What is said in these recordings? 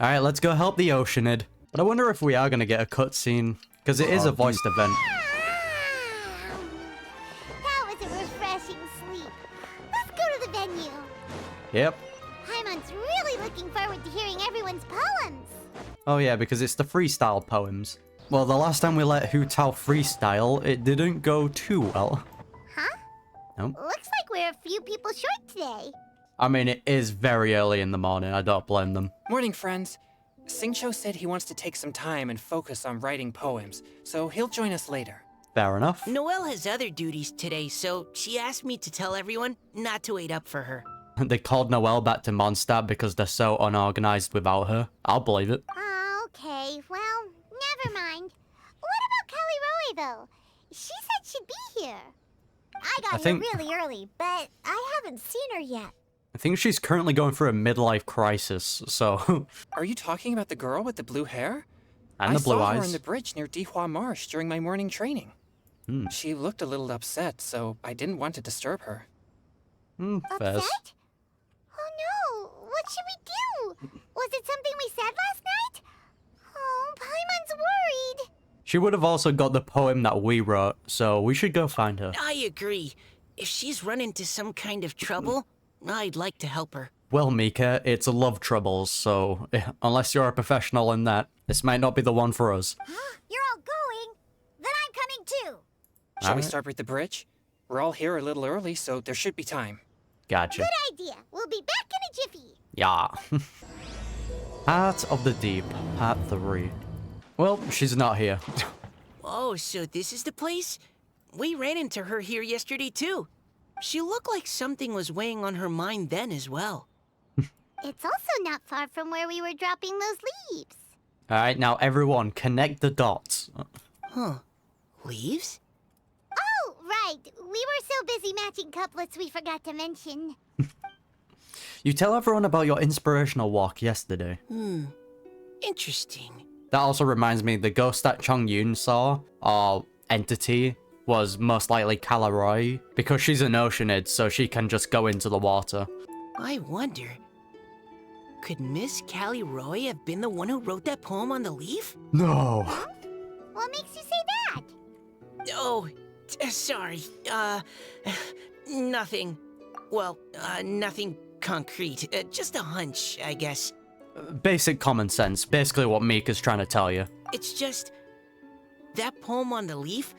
Alright, let's go help the oceanid. But I wonder if we are going to get a cutscene, because it is a voiced event. That was a refreshing sleep. Let's go to the venue. Yep. Paimon's really looking forward to hearing everyone's poems. Oh yeah, because it's the freestyle poems. Well, the last time we let Hu Tao freestyle, it didn't go too well. Huh? Nope. Looks like we're a few people short today. I mean, it is very early in the morning, I don't blame them. Morning, friends. Singcho said he wants to take some time and focus on writing poems, so he'll join us later. Fair enough. Noelle has other duties today, so she asked me to tell everyone not to wait up for her. They called Noelle back to Mondstadt because they're so unorganized without her. I'll believe it. Okay, well, never mind. What about Calliroy, though? She said she'd be here. I got here really early, but I haven't seen her yet. I think she's currently going through a midlife crisis, so... Are you talking about the girl with the blue hair? And the blue I saw eyes. her on the bridge near Dihua Marsh during my morning training. She looked a little upset, so I didn't want to disturb her. Fairs. Upset? Oh no, what should we do? Was it something we said last night? Oh, Paimon's worried. She would have also got the poem that we wrote, so we should go find her. I agree. If she's run into some kind of trouble, I'd like to help her. Well, Mika, it's love troubles, so unless you're a professional in that, this might not be the one for us. You're all going? Then I'm coming too. Shall we Alright. start with the bridge? We're all here a little early, so there should be time. Gotcha. Good idea. We'll be back in a jiffy. Yeah. Heart of the Deep, Part 3. Well, she's not here. Oh, so this is the place? We ran into her here yesterday, too. She looked like something was weighing on her mind then as well. It's also not far from where we were dropping those leaves. Alright, now everyone, connect the dots. Huh. Leaves? Oh, right. We were so busy matching couplets we forgot to mention. You tell everyone about your inspirational walk yesterday. Interesting. That also reminds me, the ghost that Chongyun saw, or entity, was most likely Calliroy, because she's an oceanid, so she can just go into the water. I wonder, could Miss Calliroy have been the one who wrote that poem on the leaf? No. What makes you say that? Oh, sorry. Nothing. Well, nothing concrete. Just a hunch, I guess. Basic common sense, basically what Mika's trying to tell you. It's just, that poem on the leaf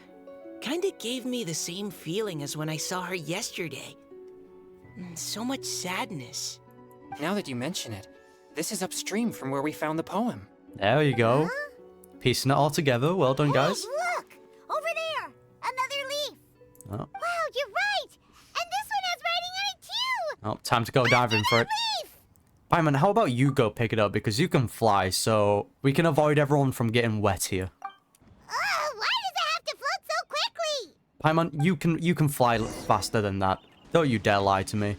kinda gave me the same feeling as when I saw her yesterday. So much sadness. Now that you mention it, this is upstream from where we found the poem. There you go. Piecing it all together, well done, guys. Hey, look! Over there! Another leaf! Oh, Wow, you're right! And this one has writing on it too! oh, time to go diving for it. Leaf! Paimon, how about you go pick it up, because you can fly, so we can avoid everyone from getting wet here. Why does it have to float so quickly? Paimon, you can fly faster than that. Don't you dare lie to me.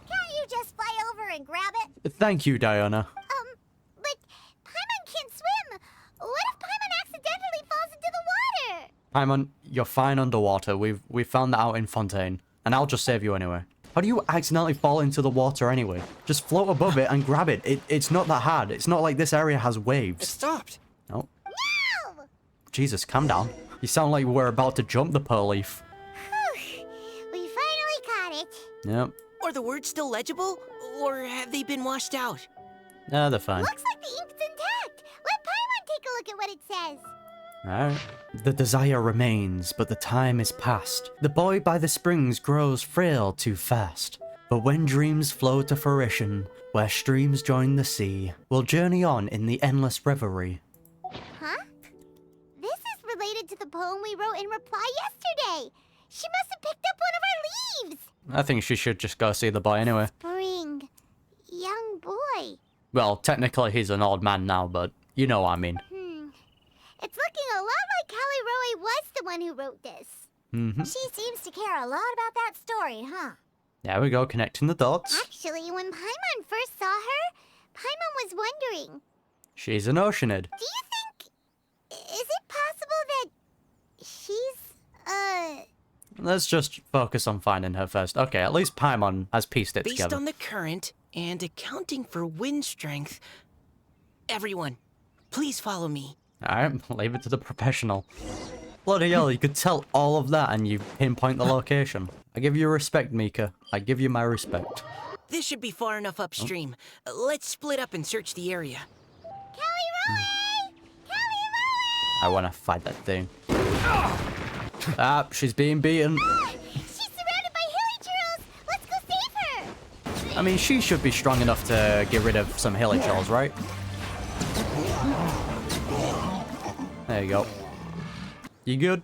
Can't you just fly over and grab it? Thank you, Diana. But Paimon can't swim. What if Paimon accidentally falls into the water? Paimon, you're fine underwater. We've found that out in Fontaine, and I'll just save you anyway. How do you accidentally fall into the water anyway? Just float above it and grab it. It's not that hard. It's not like this area has It waves. stopped. No. No! Jesus, calm down. You sound like we're about to jump the pearl leaf. Whew. We finally caught it. Yep. Are the words still legible? Or have they been washed out? No, they're fine. Looks like the ink's intact. Let Paimon take a look at what it says. Alright. The desire remains, but the time is past. The boy by the springs grows frail too fast. But when dreams flow to fruition, where streams join the sea, we'll journey on in the endless reverie. Huh? This is related to the poem we wrote in reply yesterday. She must have picked up one of our leaves. I think she should just go see the boy anyway. Spring. Young boy. Well, technically he's an old man now, but you know what I mean. It's looking a lot like Calliroy was the one who wrote this. Mm-hmm. She seems to care a lot about that story, huh? There we go, connecting the dots. Actually, when Paimon first saw her, Paimon was wondering, She's an oceanid. do you think... is it possible that she's, Let's just focus on finding her first. Okay, at least Paimon has pieced it Based together. on the current and accounting for wind strength, Everyone, please follow me. Alright, leave it to the professional. Bloody hell, you could tell all of that and you pinpoint the location. I give you respect, Mika. I give you my respect. This should be far enough upstream. Let's split up and search the area. Calliroy! Calliroy! I want to fight that thing. Ah, she's being beaten. She's surrounded by hilly churros! Let's go save her! I mean, she should be strong enough to get rid of some hilly trolls, right? There you go. You good?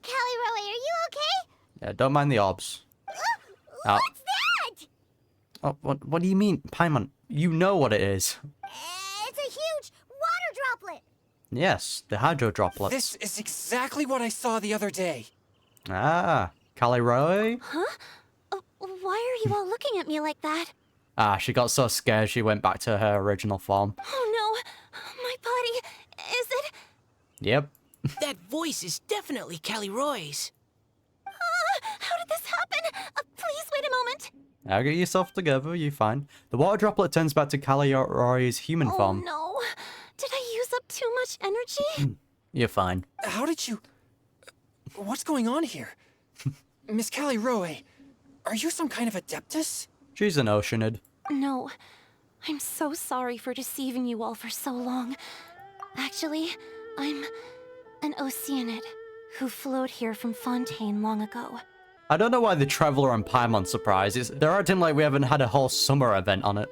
Calliroy, are you okay? Yeah, don't mind the orbs. Oh. What's that? Oh, what do you mean, Paimon? You know what it is. It's a huge water droplet. Yes, the hydro droplets. This is exactly what I saw the other day. Ah, Calliroy? Huh? Why are you all looking at me like that? Ah, she got so scared she went back to her original form. Oh no, my body, is it? Yep. That voice is definitely Calliroy's. How did this happen? Please wait a moment. Now get yourself together, you're fine. The water droplet turns back to Calliroy's human form. Oh no, did I use up too much energy? You're fine. How did you... What's going on here? Miss Calliroy, are you some kind of adeptus? She's an oceanid. No, I'm so sorry for deceiving you all for so long. Actually, I'm an oceanid who flowed here from Fontaine long ago. I don't know why the Traveler and Paimon surprises. They're acting like we haven't had a whole summer event on it.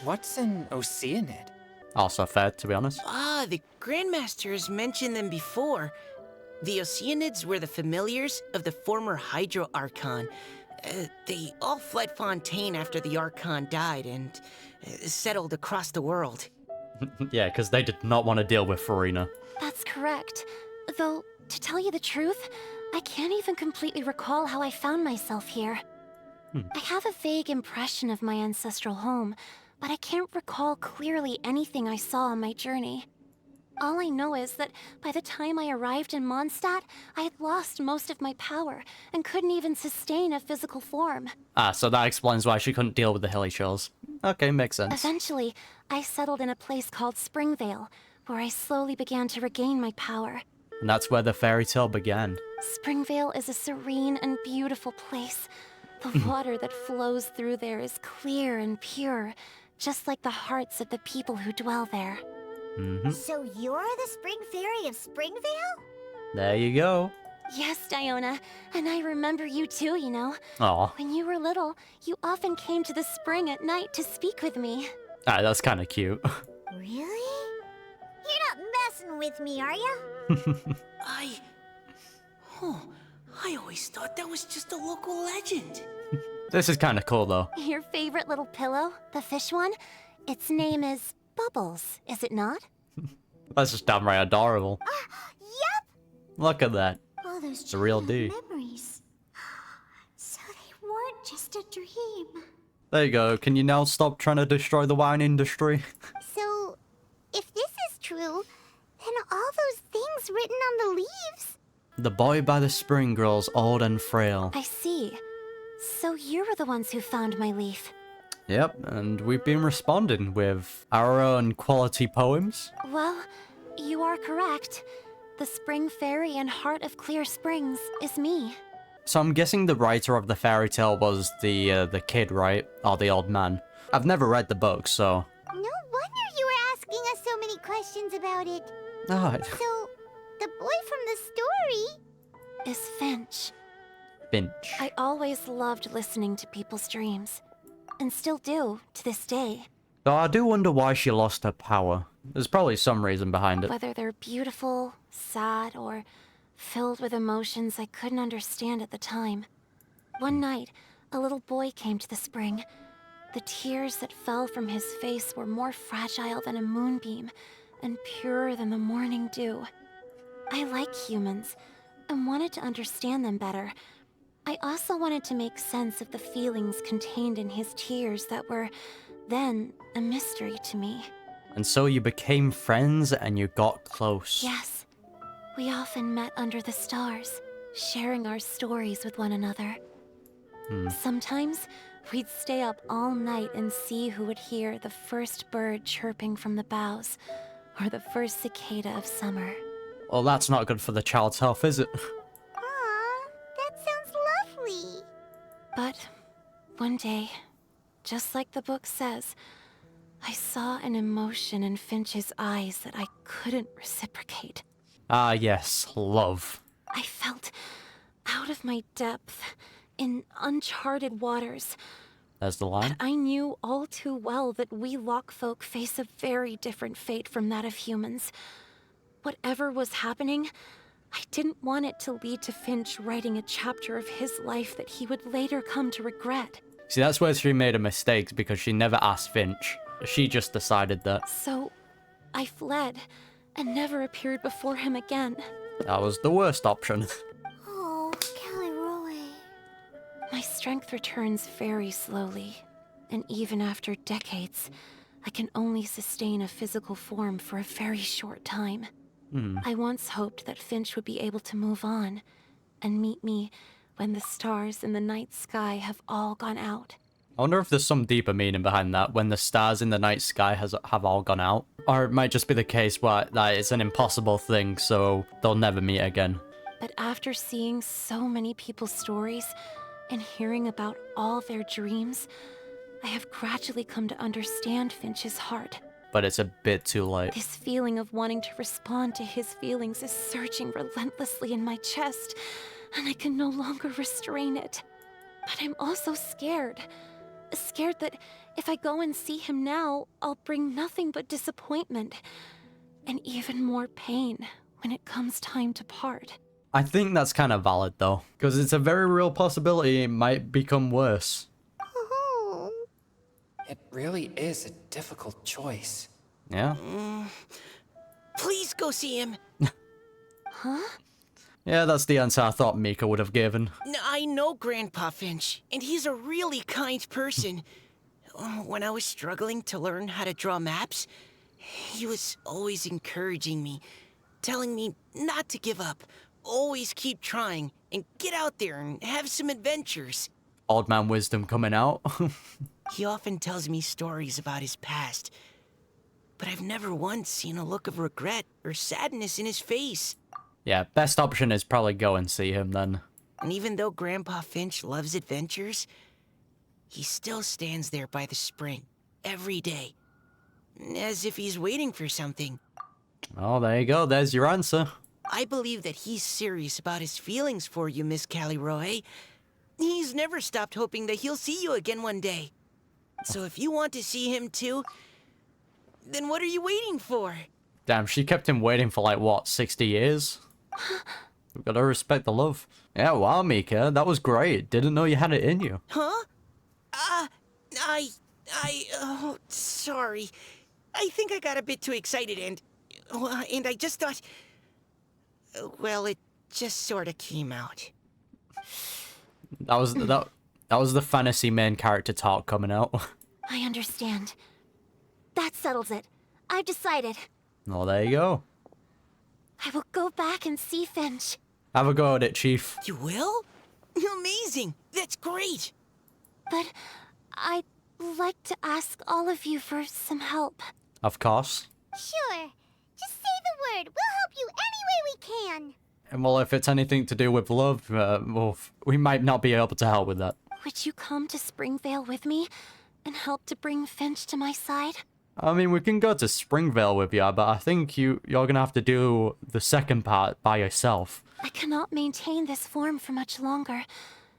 What's an oceanid? Also fair, to be honest. Ah, the Grandmaster has mentioned them before. The Oceanids were the familiars of the former Hydro Archon. They all fled Fontaine after the Archon died and settled across the world. Yeah, because they did not want to deal with Farina. That's correct. Though, to tell you the truth, I can't even completely recall how I found myself here. I have a vague impression of my ancestral home, but I can't recall clearly anything I saw on my journey. All I know is that by the time I arrived in Mondstadt, I had lost most of my power and couldn't even sustain a physical form. Ah, so that explains why she couldn't deal with the hilly chills. Okay, makes sense. Eventually, I settled in a place called Springvale, where I slowly began to regain my power. And that's where the fairy tale began. Springvale is a serene and beautiful place. The water that flows through there is clear and pure, just like the hearts of the people who dwell there. So you're the Spring Fairy of Springvale? There you go. Yes, Diona, and I remember you too, you know. Aw. When you were little, you often came to the spring at night to speak with me. Ah, that's kind of cute. Really? You're not messing with me, are ya? I always thought that was just a local legend. This is kind of cool, though. Your favorite little pillow, the fish one? Its name is Bubbles, is it not? That's just downright adorable. Yep. Look at that. All those The real D. childhood memories. So they weren't just a dream. There you go. Can you now stop trying to destroy the wine industry? So, if this is true, then all those things written on the leaves... The boy by the spring grows old and frail. I see. So you were the ones who found my leaf. Yep, and we've been responding with our own quality poems. Well, you are correct. The Spring Fairy and Heart of Clear Springs is me. So I'm guessing the writer of the fairy tale was the kid, right? Or the old man. I've never read the book, so... No wonder you were asking us so many questions about it. Ah, So, the boy from the story... is Finch. Finch. I always loved listening to people's dreams. And still do, to this day. Though I do wonder why she lost her power. There's probably some reason behind it. Whether they're beautiful, sad, or filled with emotions I couldn't understand at the time. One night, a little boy came to the spring. The tears that fell from his face were more fragile than a moonbeam, and purer than the morning dew. I like humans, and wanted to understand them better. I also wanted to make sense of the feelings contained in his tears that were, then, a mystery to me. And so you became friends and you got close. Yes. We often met under the stars, sharing our stories with one another. Sometimes, We'd stay up all night and see who would hear the first bird chirping from the boughs, or the first cicada of summer. Well, that's not good for the child's health, is it? Aw, that sounds lovely. But one day, just like the book says, I saw an emotion in Finch's eyes that I couldn't reciprocate. Ah, yes, love. I felt out of my depth, in uncharted waters. There's the line. I knew all too well that we Lockfolk face a very different fate from that of humans. Whatever was happening, I didn't want it to lead to Finch writing a chapter of his life that he would later come to regret. See, that's where she made a mistake, because she never asked Finch. She just decided that. So, I fled, and never appeared before him again. That was the worst option. Oh, Calliroy. My strength returns very slowly, and even after decades, I can only sustain a physical form for a very short time. I once hoped that Finch would be able to move on, and meet me when the stars in the night sky have all gone out. I wonder if there's some deeper meaning behind that, when the stars in the night sky have all gone out. Or it might just be the case where that it's an impossible thing, so they'll never meet again. But after seeing so many people's stories, and hearing about all their dreams, I have gradually come to understand Finch's heart. But it's a bit too late. This feeling of wanting to respond to his feelings is surging relentlessly in my chest, and I can no longer restrain it. But I'm also scared. Scared that if I go and see him now, I'll bring nothing but disappointment, and even more pain when it comes time to part. I think that's kind of valid, though, because it's a very real possibility it might become worse. Oh. It really is a difficult choice. Yeah? Please go see him. Huh? Yeah, that's the answer I thought Mika would have given. I know Grandpa Finch, and he's a really kind person. When I was struggling to learn how to draw maps, he was always encouraging me, telling me not to give up, always keep trying, and get out there and have some adventures. Old man wisdom coming out. He often tells me stories about his past, but I've never once seen a look of regret or sadness in his face. Yeah, best option is probably go and see him then. And even though Grandpa Finch loves adventures, he still stands there by the spring, every day, as if he's waiting for something. Oh, there you go. There's your answer. I believe that he's serious about his feelings for you, Miss Calliroy. He's never stopped hoping that he'll see you again one day. So if you want to see him too, then what are you waiting for? Damn, she kept him waiting for like, what, 60 years? We've got to respect the love. Yeah, wow, Mika, that was great. Didn't know you had it in you. Huh? Oh, sorry. I think I got a bit too excited and I just thought, well, it just sort of came out. That was the fantasy main character talk coming out. I understand. That settles it. I've decided. Oh, there you go. I will go back and see Finch. Have a go at it, Chief. You will? Amazing! That's great! But I'd like to ask all of you for some help. Of course. Sure. Just say the word. We'll help you any way we can. And well, if it's anything to do with love, well, we might not be able to help with that. Would you come to Springvale with me and help to bring Finch to my side? I mean, we can go to Springvale with you, but I think you're gonna have to do the second part by yourself. I cannot maintain this form for much longer,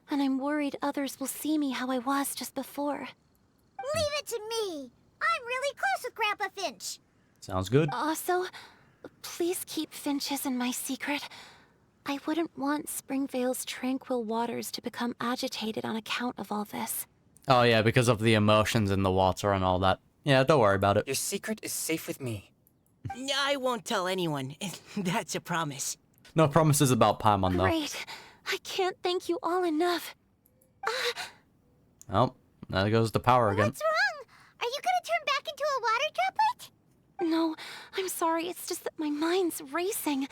and I'm worried others will see me how I was just before. Leave it to me. I'm really close with Grandpa Finch. Sounds good. Also, please keep Finch's in my secret. I wouldn't want Springvale's tranquil waters to become agitated on account of all this. Oh yeah, because of the emotions in the water and all that. Yeah, don't worry about it. Your secret is safe with me. I won't tell anyone. That's a promise. No promises about Paimon, though. Great. I can't thank you all enough. Oh, there goes the power again. What's wrong? Are you gonna turn back into a water droplet? No, I'm sorry. It's just that my mind's racing.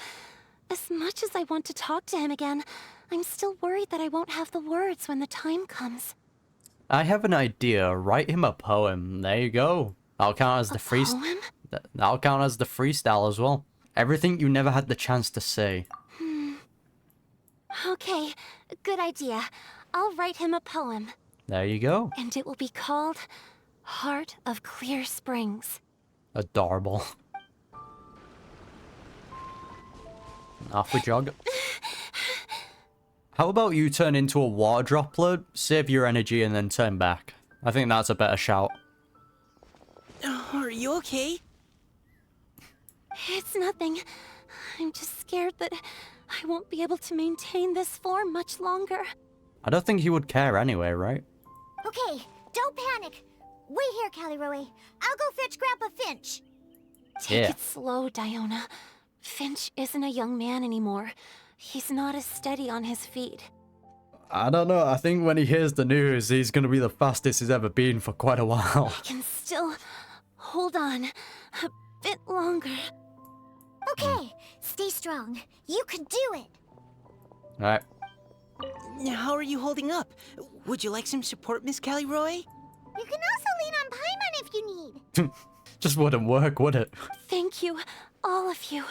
As much as I want to talk to him again, I'm still worried that I won't have the words when the time comes. I have an idea. Write him a poem. There you go. That'll count as the Poem? That'll count as the freestyle as well. Everything you never had the chance to say. Okay, good idea. I'll write him a poem, There you go. and it will be called Heart of Clear Springs. Adorable. Off we jog. How about you turn into a water droplet, save your energy, and then turn back? I think that's a better shout. Are you okay? It's nothing. I'm just scared that I won't be able to maintain this form much longer. I don't think he would care anyway, right? Okay, don't panic. Wait here, Calliroy. I'll go fetch Grandpa Finch. Take Yeah. it slow, Diona. Finch isn't a young man anymore. He's not as steady on his feet. I don't know. I think when he hears the news, he's going to be the fastest he's ever been for quite a while. I can still hold on a bit longer. Okay, stay strong. You can do it. Alright. How are you holding up? Would you like some support, Miss Calliroy? You can also lean on Paimon if you need. Just wouldn't work, would it? Thank you, all of you.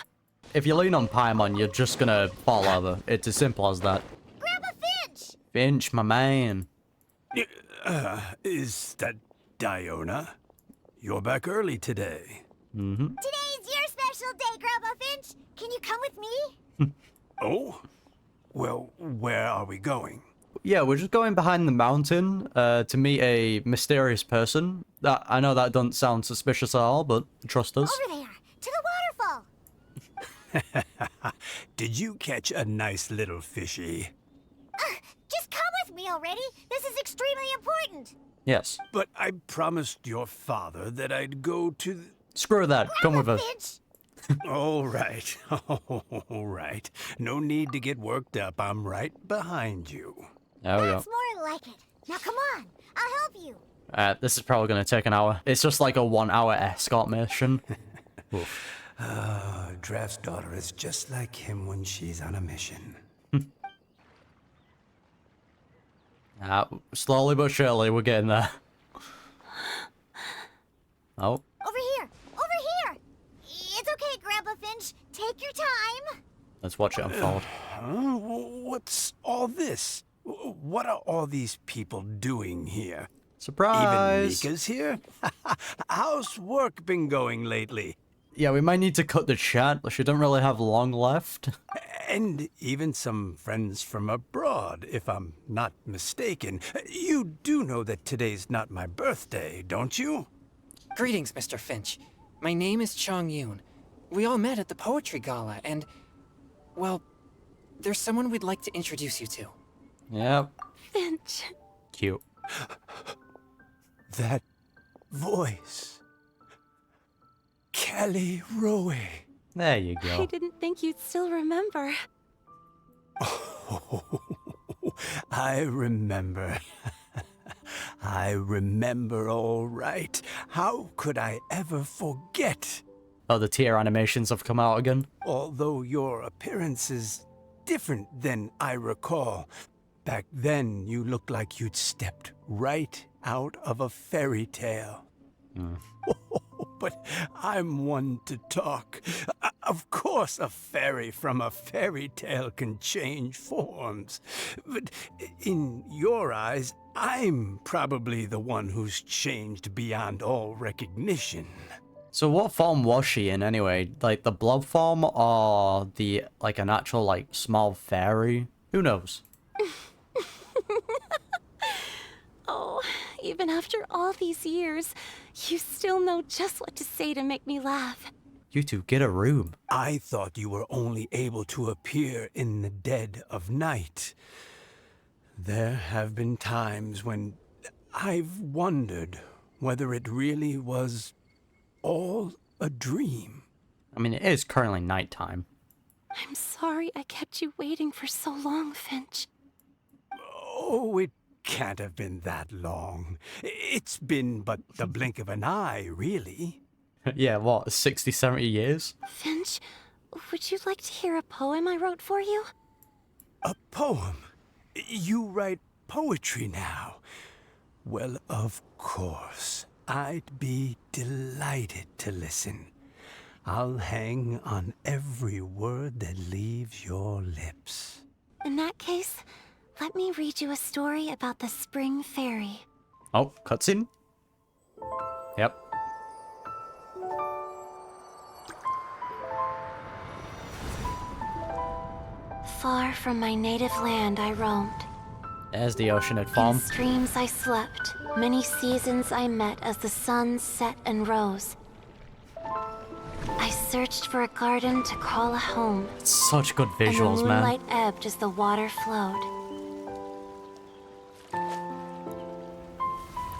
If you lean on Paimon, you're just going to fall over. It's as simple as that. Grandpa Finch! Finch, my man. Is that Diona? You're back early today. Today's your special day, Grandpa Finch. Can you come with me? Oh? Well, where are we going? Yeah, we're just going behind the mountain to meet a mysterious person. I know that doesn't sound suspicious at all, but trust us. Over there, to the waterfall. Did you catch a nice little fishy? Just come with me already. This is extremely important. Yes. But I promised your father that I'd go to the... Screw that. Come with Grandpa us. Finch! All right. All right. No need to get worked up. I'm right behind you. There we go. That's more like it. Now come on, I'll help you. This is probably going to take an hour. It's just like a 1 hour escort mission. Draft's daughter is just like him when she's on a mission. Slowly but surely, we're getting there. Oh, Over here, over here. It's okay, Grandpa Finch. Take your time. let's watch it unfold. Huh? What's all this? What are all these people doing here? Surprise! Even Mika's here? How's work been going lately? Yeah, we might need to cut the chat. She doesn't really have long left. And even some friends from abroad, if I'm not mistaken. You do know that today's not my birthday, don't you? Greetings, Mr. Finch. My name is Chong Yoon. We all met at the poetry gala, and... well, there's someone we'd like to introduce you to. Yep. Finch. Cute. That voice. Calliroy. There you I go. didn't think you'd still remember. I remember. I remember all right. How could I ever forget? Oh, the tear animations have come out again. Although your appearance is different than I recall. Back then, you looked like you'd stepped right out of a fairy tale. But I'm one to talk. Of course, a fairy from a fairy tale can change forms. But in your eyes, I'm probably the one who's changed beyond all recognition. So what form was she in anyway? Like the blob form or the like an actual like small fairy? Who knows? Oh, even after all these years, you still know just what to say to make me laugh. You two get a room. I thought you were only able to appear in the dead of night. There have been times when I've wondered whether it really was all a dream. I mean, it is currently nighttime. I'm sorry I kept you waiting for so long, Finch. Oh, it can't have been that long. It's been but the blink of an eye, really. Yeah, what, 60, 70 years? Finch, would you like to hear a poem I wrote for you? A poem? You write poetry now. Well, of course. I'd be delighted to listen. I'll hang on every word that leaves your lips. In that case, let me read you a story about the Spring Fairy. Oh, cutscene? Yep. Far from my native land I roamed. There's the oceanid In farm. streams I slept, many seasons I met as the sun set and rose. I searched for a garden to call a home, Such good and the visuals, man. moonlight ebbed as the water flowed.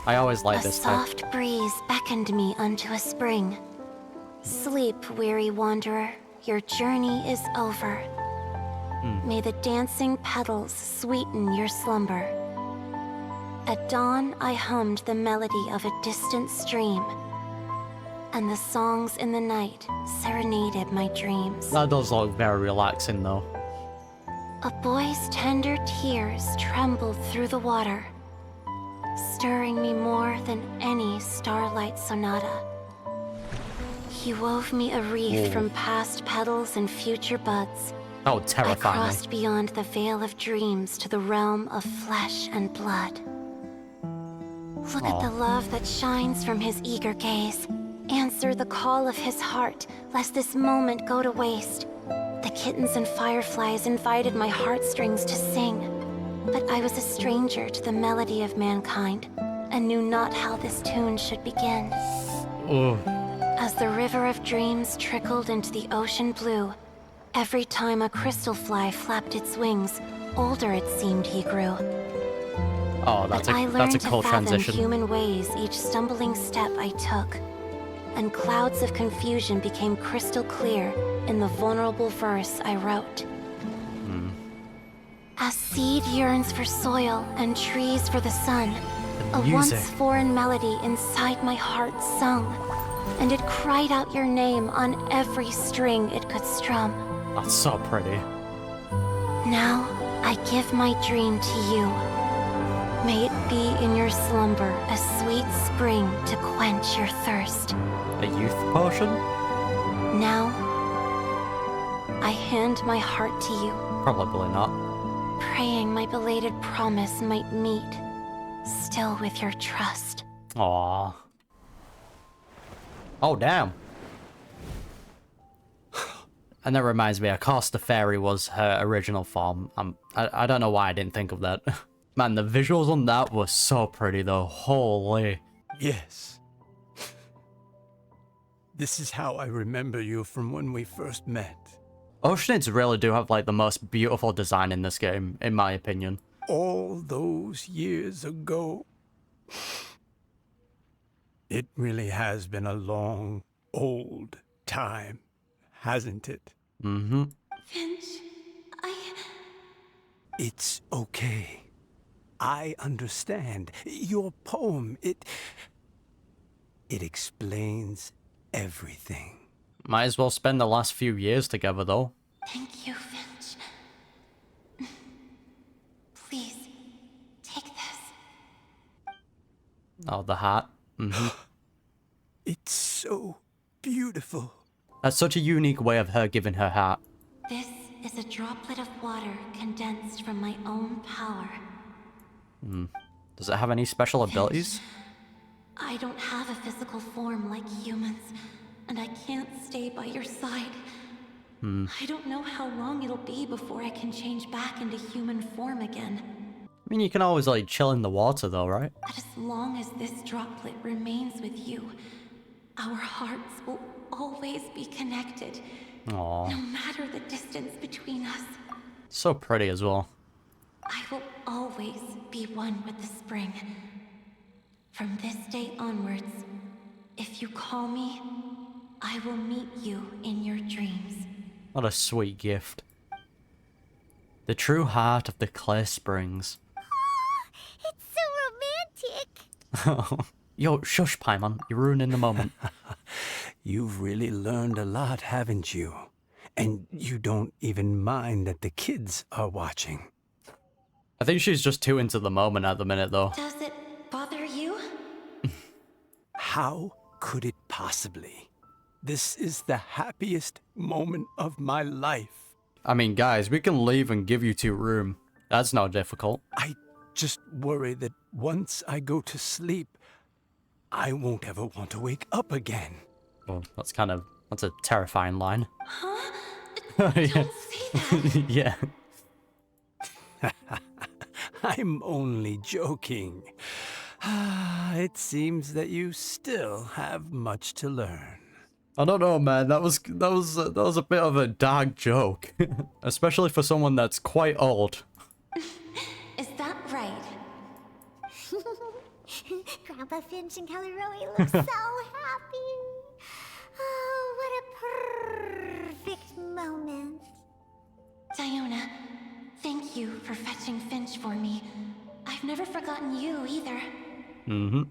I always like A this type. soft breeze beckoned me unto a spring. Sleep, weary wanderer, your journey is over. May the dancing petals sweeten your slumber. At dawn, I hummed the melody of a distant stream, and the songs in the night serenaded my dreams. That does look very relaxing, though. A boy's tender tears trembled through the water, stirring me more than any starlight sonata. He wove me a wreath from past petals and future buds. That would I terrify me. crossed beyond the veil of dreams to the realm of flesh and blood. Look at the love that shines from his eager gaze. Answer the call of his heart, lest this moment go to waste. The kittens and fireflies invited my heartstrings to sing, but I was a stranger to the melody of mankind, and knew not how this tune should begin. Ugh. As the river of dreams trickled into the ocean blue, every time a crystal fly flapped its wings, older it seemed he grew. Oh, But I that's learned a to cool fathom transition. human ways each stumbling step I took, and clouds of confusion became crystal clear in the vulnerable verse I wrote. As seed yearns for soil and trees for the sun, a music. once foreign melody inside my heart sung, and it cried out your name on every string it could strum. That's so pretty. Now I give my dream to you. May it be in your slumber a sweet spring to quench your thirst. A youth potion? Now, I hand my heart to you, Probably not. praying my belated promise might meet, still with your trust. Aww. Oh, damn. And that reminds me, of course the fairy was her original form. I don't know why I didn't think of that. Man, the visuals on that were so pretty though. Holy. Yes. This is how I remember you from when we first met. Oceanids really do have like the most beautiful design in this game, in my opinion. All those years ago. It really has been a long, old time, hasn't it? Mm-hmm. Finch, It's okay. I understand. Your poem, it explains everything. Might as well spend the last few years together though. Thank you, Finch. Please, take this. Oh, the hat. Mm-hmm. It's so beautiful. That's such a unique way of her giving her hat. This is a droplet of water condensed from my own power. Does it have any special abilities? I don't have a physical form like humans, and I can't stay by your side. I don't know how long it'll be before I can change back into human form again. I mean, you can always like chill in the water though, right? But as long as this droplet remains with you, our hearts will always be connected, Aww. no matter the distance between us. So pretty as well. I will always be one with the spring. From this day onwards, if you call me, I will meet you in your dreams. What a sweet gift. The true heart of the Clay Springs. It's so romantic. Yo, shush, Paimon. You're ruining the moment. You've really learned a lot, haven't you? And you don't even mind that the kids are watching. I think she's just too into the moment at the minute though. Does it bother How could it possibly? This is the happiest moment of my life. I mean, guys, we can leave and give you 2 room. That's not difficult. I just worry that once I go to sleep, I won't ever want to wake up again. Well, that's a terrifying line. Huh? Yeah. Don't say that. Yeah. I'm only joking. It seems that you still have much to learn. I don't know, man. That was a bit of a dark joke, especially for someone that's quite old. Is that right? Grandpa Finch and Calliroy look so happy. Oh, what a perfect moment. Diona, thank you for fetching Finch for me. I've never forgotten you either. Mm-hmm.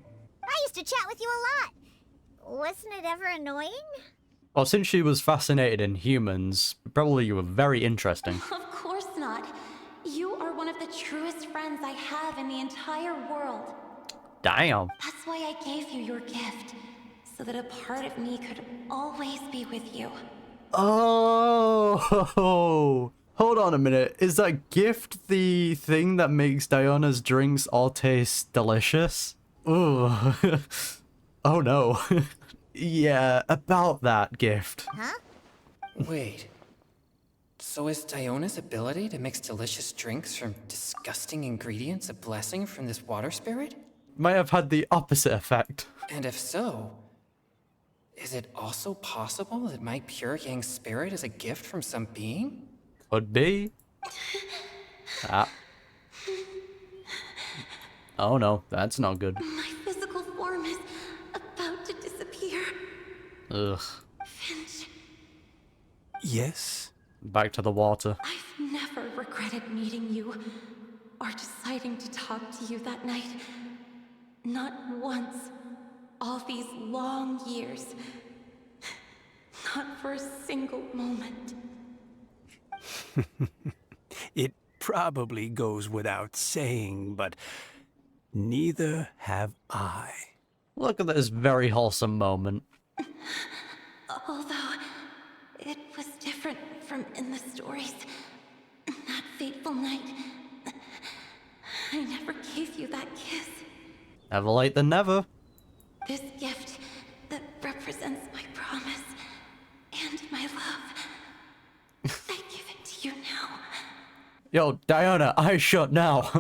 I used to chat with you a lot. Wasn't it ever annoying? Well, since she was fascinated in humans, probably you were very interesting. Of course not. You are one of the truest friends I have in the entire world. Damn. That's why I gave you your gift, so that a part of me could always be with you. Oh, hold on a minute. Is that gift the thing that makes Diana's drinks all taste delicious? Ooh. Oh no. Yeah, about that gift. Huh? Wait. So is Diona's ability to mix delicious drinks from disgusting ingredients a blessing from this water spirit? Might have had the opposite effect. And if so, is it also possible that my pure yang spirit is a gift from some being? Could be. Ah. Oh no, that's not good. My physical form is about to disappear. Ugh. Finch, Yes? Back to the water. I've never regretted meeting you or deciding to talk to you that night. Not once. All these long years. Not for a single moment. It probably goes without saying, but neither have I. Look at this very wholesome moment. Although it was different from in the stories. That fateful night, I never gave you that kiss. Never late than never. This gift that represents my promise and my love. I give it to you now. Yo, Diana, eyes shut now.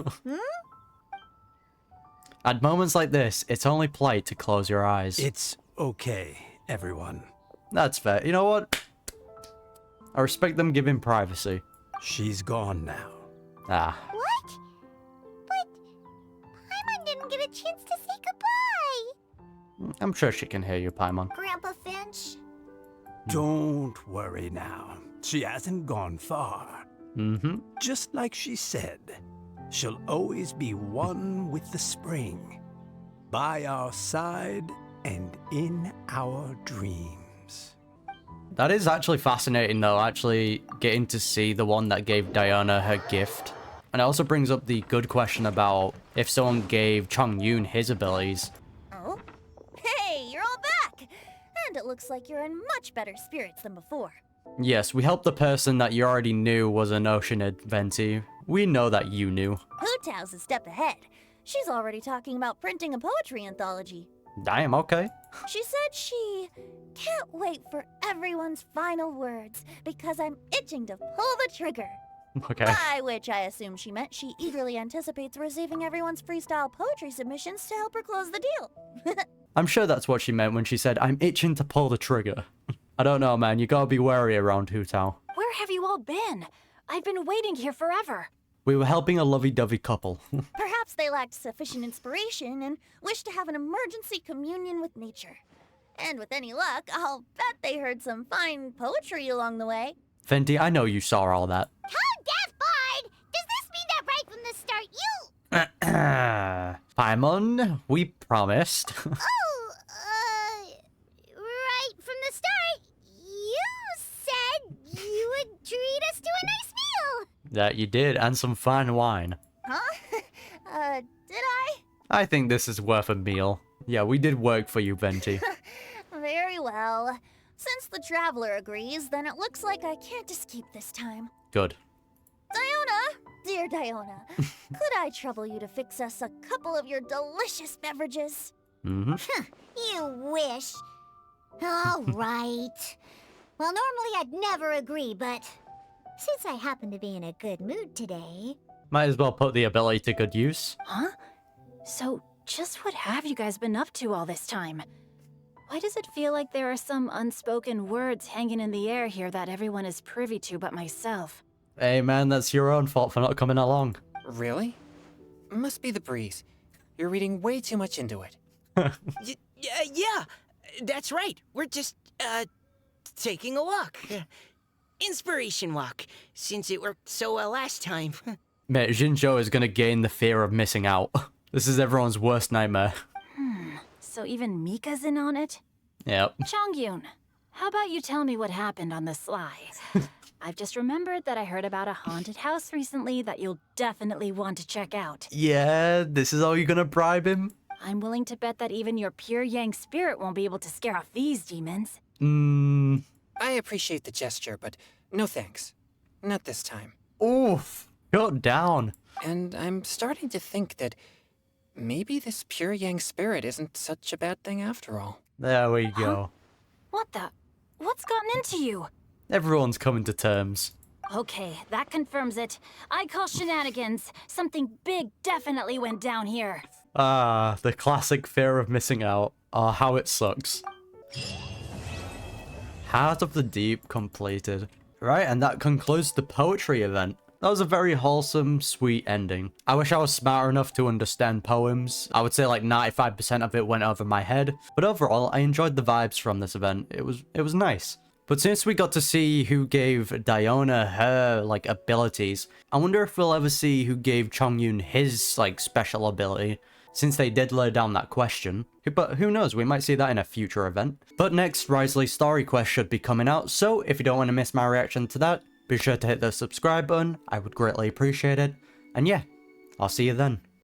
At moments like this, it's only polite to close your eyes. It's okay, everyone. That's fair. You know what? I respect them giving privacy. She's gone now. Ah. What? But Paimon didn't get a chance to say goodbye. I'm sure she can hear you, Paimon. Grandpa Finch? Don't worry now. She hasn't gone far. Mm-hmm. Just like she said, she'll always be one with the spring, by our side and in our dreams. That is actually fascinating, though, actually getting to see the one that gave Diana her gift. And it also brings up the good question about if someone gave Chongyun his abilities. Oh? Hey, you're all back! And it looks like you're in much better spirits than before. Yes, we helped the person that you already knew was an oceanid, Venti. We know that you knew. Hu Tao's a step ahead. She's already talking about printing a poetry anthology. Damn, okay. She said she can't wait for everyone's final words because I'm itching to pull the trigger. Okay. By which I assume she meant she eagerly anticipates receiving everyone's freestyle poetry submissions to help her close the deal. I'm sure that's what she meant when she said, I'm itching to pull the trigger. I don't know, man. You gotta be wary around Hu Tao. Where have you all been? I've been waiting here forever. We were helping a lovey-dovey couple. Perhaps they lacked sufficient inspiration and wished to have an emergency communion with nature. And with any luck, I'll bet they heard some fine poetry along the way. Venti, I know you saw all that. How deaf Bard! Does this mean that right from the start you... Paimon, we promised. Oh, right from the start, you said you would treat us to a nice meal. That you did, and some fine wine. Huh? Did I? I think this is worth a meal. Yeah, we did work for you, Venti. Very well. Since the traveler agrees, then it looks like I can't escape this time. Good. Diona, dear Diona, could I trouble you to fix us a couple of your delicious beverages? Mm-hmm. You wish. All right. Well, normally I'd never agree, but since I happen to be in a good mood today... Might as well put the ability to good use. Huh? So, just what have you guys been up to all this time? Why does it feel like there are some unspoken words hanging in the air here that everyone is privy to but myself? Hey man, that's your own fault for not coming along. Really? Must be the breeze. You're reading way too much into it. Yeah, that's right. We're just, taking a walk. Inspiration walk, since it worked so well last time. Mate, Jinzhou is gonna gain the fear of missing out. This is everyone's worst nightmare. So even Mika's in on it? Yep. Chongyun, how about you tell me what happened on the sly? I've just remembered that I heard about a haunted house recently that you'll definitely want to check out. Yeah, this is how you're gonna bribe him? I'm willing to bet that even your pure yang spirit won't be able to scare off these demons. I appreciate the gesture, but no thanks. Not this time. Oof. Shut down. And I'm starting to think that maybe this pure yang spirit isn't such a bad thing after all. There we go. What the? What's gotten into you? Everyone's coming to terms. Okay, that confirms it. I call shenanigans. Something big definitely went down here. Ah, the classic fear of missing out. Ah, how it sucks. Heart of the Deep completed. Right, and that concludes the poetry event. That was a very wholesome, sweet ending. I wish I was smart enough to understand poems. I would say like 95% of it went over my head. But overall, I enjoyed the vibes from this event. It was nice. But since we got to see who gave Diona her, like, abilities, I wonder if we'll ever see who gave Chongyun his, like, special ability, since they did lay down that question. But who knows, we might see that in a future event. But next, Risley's story quest should be coming out, so if you don't want to miss my reaction to that, be sure to hit the subscribe button, I would greatly appreciate it. And yeah, I'll see you then.